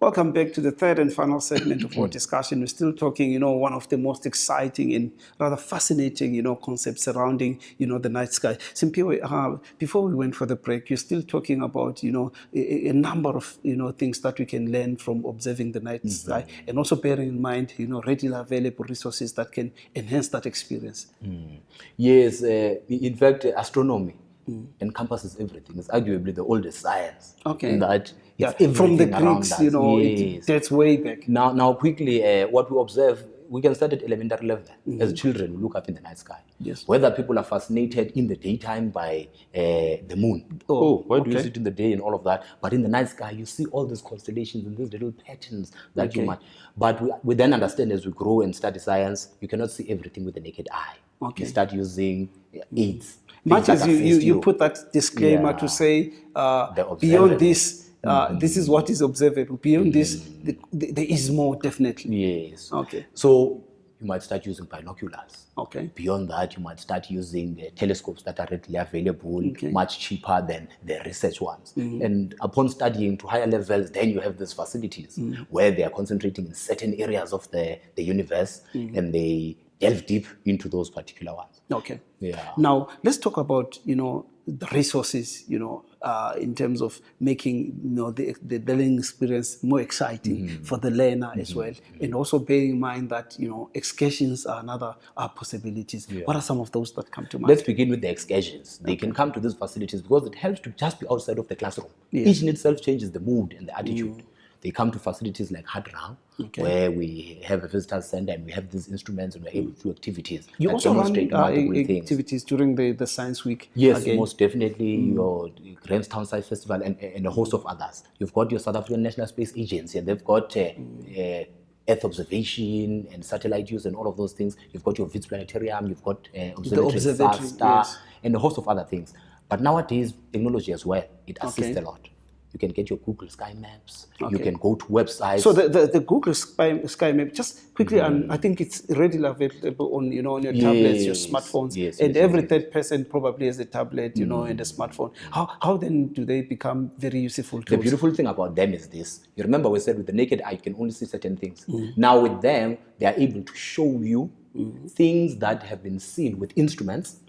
Welcome back to the third and final segment of our discussion. We're still talking, one of the most exciting and rather fascinating, concepts surrounding, the night sky. Simpiwe, before we went for the break, you're still talking about, a number of, things that we can learn from observing the night sky, and also bearing in mind, readily available resources that can enhance that experience. Yes, in fact, astronomy encompasses everything. It's arguably the oldest science. Okay. In that Yeah, it's from the everything around Greeks, us. it dates way back. Now quickly, what we observe, we can start at elementary level. As children, we look up in the night sky. Yes. Whether people are fascinated in the daytime by the moon. Why do you sit in the day and all of that? But in the night sky, you see all these constellations and these little patterns that you might. But we then understand as we grow and study science, you cannot see everything with the naked eye. You start using aids. Much as you put that disclaimer to say, beyond this, this is what is observable. Beyond this, there is more, definitely. Yes. Okay. So you might start using binoculars. Okay. Beyond that, you might start using telescopes that are readily available, much cheaper than the research ones. And upon studying to higher levels, then you have these facilities where they are concentrating in certain areas of the universe, and they delve deep into those particular ones. Okay. Yeah. Now, let's talk about, the resources, in terms of making, the learning experience more exciting for the learner as well. And also bearing in mind that, excursions are another possibilities. Yeah. What are some of those that come to mind? Let's begin with the excursions. They can come to these facilities because it helps to just be outside of the classroom. Each in itself changes the mood and the attitude. They come to facilities like Hadrang, where we have a visitor center and we have these instruments and we're able to do activities. You also run activities during the Science Week? Yes, most definitely. Your Grahamstown Science Festival and a host of others. You've got your South African National Space Agency, and they've got Earth observation and satellite use and all of those things. You've got your Wits Planetarium, you've got observatory star, and a host of other things. But nowadays, technology as well, it assists a lot. You can get your Google Sky Maps. You can go to websites. So the Google Sky Map, just quickly, and I think it's readily available on on your tablets, your smartphones, and every third person probably has a tablet, and a smartphone. How then do they become very useful tools? The beautiful thing about them is this. You remember we said with the naked eye you can only see certain things. Now with them, they are able to show you things that have been seen with instruments.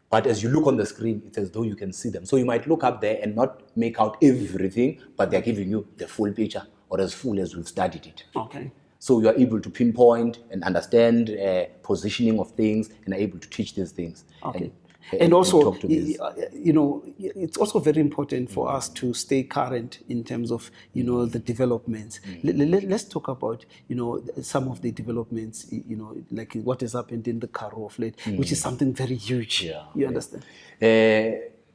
But as you look on the screen, it's as though you can see them. So you might look up there and not make out everything, but they're giving you the full picture, or as full as we've studied it. Okay. So you are able to pinpoint and understand positioning of things, and are able to teach these things. Okay. And also, it's also very important for us to stay current in terms of, the developments. Let's talk about, some of the developments, like what has happened in the Karoo of late, which is something very huge. Yeah. You understand?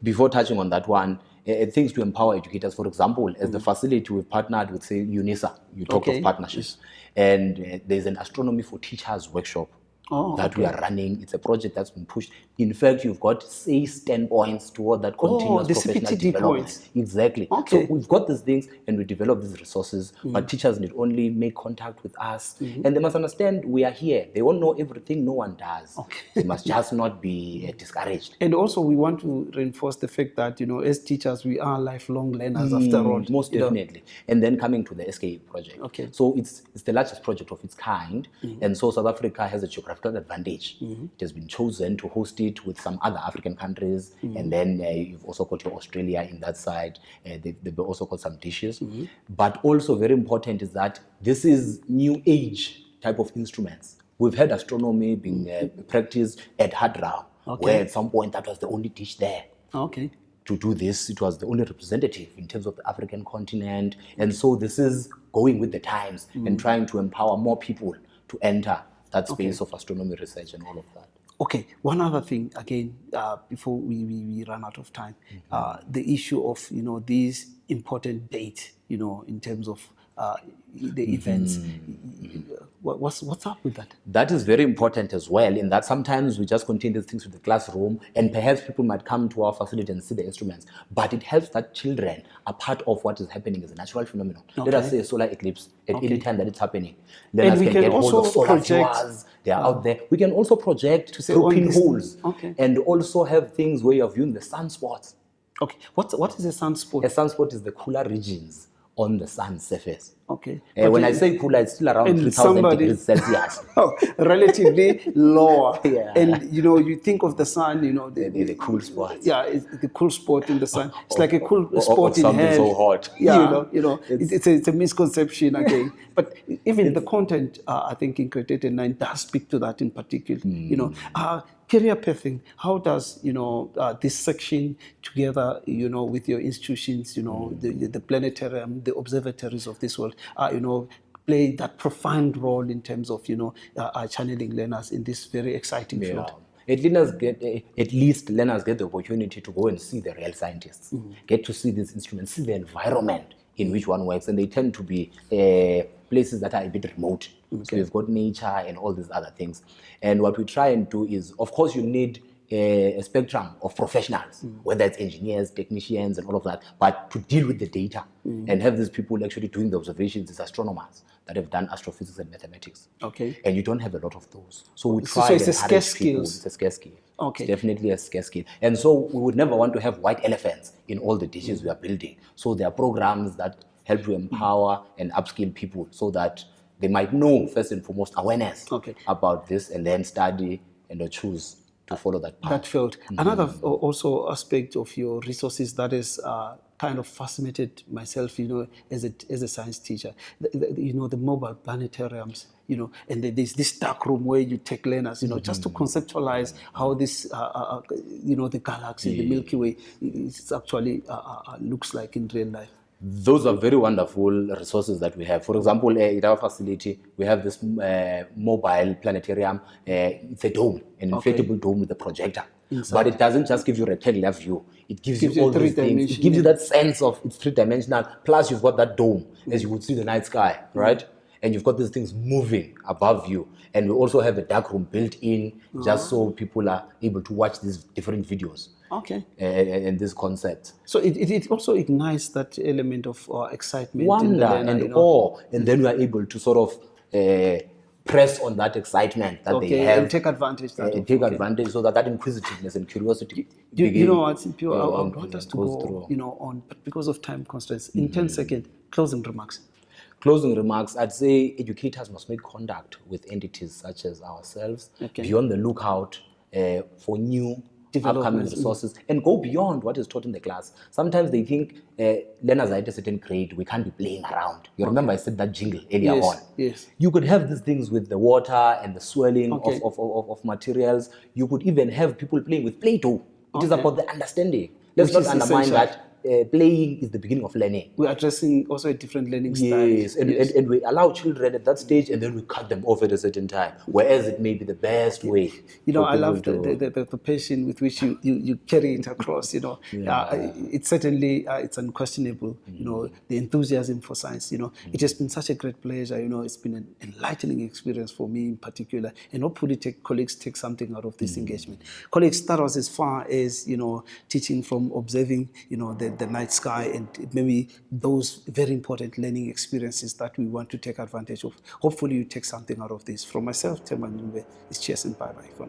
Before touching on that one, things to empower educators. For example, as the facility we've partnered with, say, UNISA, you talked of partnerships. And there's an Astronomy for Teachers workshop. We are running. It's a project that's been pushed. In fact, you've got, say, 10 points toward that continuous professional development. Points. Exactly. Okay. So we've got these things and we develop these resources, but teachers need only make contact with us. And they must understand we are here. They won't know everything, no one does. Okay. They must just not be discouraged. And also we want to reinforce the fact that, as teachers, we are lifelong learners after all. Most definitely. And then coming to the SKA project. Okay. So it's the largest project of its kind. And so South Africa has a geographical advantage. It has been chosen to host it with some other African countries, and then you've also got your Australia in that side. They've also got some dishes. But also very important is that this is new age type of instruments. We've had astronomy being practiced at Hadrang, where at some point that was the only dish there. Okay. To do this, it was the only representative in terms of the African continent. And so this is going with the times and trying to empower more people to enter that space of astronomy research and all of that. Okay, one other thing, again, before we run out of time, the issue of, these important dates, in terms of the events. What's up with that? That is very important as well, in that sometimes we just contain these things with the classroom, and perhaps people might come to our facility and see the instruments, but it helps that children are part of what is happening as a natural phenomenon. Let us say a solar eclipse at any time that it's happening. Learners can get hold of solar viewers. They are out there. We can also project to through pinholes, and also have things where you're viewing the sunspots. Okay, what is a sunspot? A sunspot is the cooler regions on the sun's surface. Okay. When I say cooler, it's still around 3,000 degrees Celsius. Relatively lower. Yeah. And, you think of the sun, The cool spots. Yeah, it's the cool spot in the sun. It's like a cool spot in something hell. so hot. Yeah, it's a misconception again. But even the content, I think, in Created 9 does speak to that in particular. Career pathing, how does, this section together, with your institutions, the planetarium, the observatories of this world, play that profound role in terms of, channeling learners in this very exciting field? At least learners get the opportunity to go and see the real scientists, get to see these instruments, see the environment in which one works, and they tend to be places that are a bit remote. So we've got nature and all these other things. And what we try and do is, of course, you need a spectrum of professionals, whether it's engineers, technicians, and all of that, but to deal with the data and have these people actually doing the observations, these astronomers that have done astrophysics and mathematics. Okay. And you don't have a lot of those. So we try so it's a scarce skill. It's a scarce skill. Okay. It's definitely a scarce skill. And so we would never want to have white elephants in all the dishes we are building. So there are programs that help to empower and upskill people so that they might know, first and foremost, awareness about this, and then study and choose to follow that path. That field. Another also aspect of your resources that is kind of fascinated myself, as a science teacher, the mobile planetariums, and there's this dark room where you take learners, just to conceptualize how this, the galaxy, the Milky Way, it's actually looks like in real life. Those are very wonderful resources that we have. For example, at our facility, we have this mobile planetarium. It's a dome, an inflatable dome with a projector. Inside. But it doesn't just give you a rectangular view. It gives you all these things. It gives you that sense of it's three-dimensional. Plus, you've got that dome, as you would see the night sky, right? And you've got these things moving above you. And we also have a dark room built in, just so people are able to watch these different videos. Okay. And this concept. So it also ignites that element of excitement, wonder, and awe, and then we are able to sort of press on that excitement that they have, and take advantage. Advantage, so that inquisitiveness and curiosity. You know what, Simpio, I want us to go, on, but because of time constraints, in 10 seconds, closing remarks. Closing remarks, I'd say educators must make contact with entities such as ourselves, be on the lookout for new upcoming resources, and go beyond what is taught in the class. Sometimes they think learners are at a certain grade, we can't be playing around. You remember I said that jingle earlier on. Yes. You could have these things with the water and the swirling of materials. You could even have people playing with Play-Doh. It is about the understanding. Let's not undermine that. Playing is the beginning of learning. We're addressing also a different learning style. Yes, and we allow children at that stage, and then we cut them off at a certain time, whereas it may be the best way. I love the passion with which you carry it across. It's certainly, it's unquestionable, the enthusiasm for science. It has been such a great pleasure. It's been an enlightening experience for me in particular, and hopefully colleagues take something out of this engagement. Colleagues, that was as far as, teaching from observing, the night sky, and maybe those very important learning experiences that we want to take advantage of. Hopefully you take something out of this. From myself, Tema Nyumbe, it's cheers and bye-bye for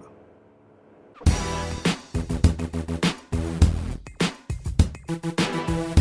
now.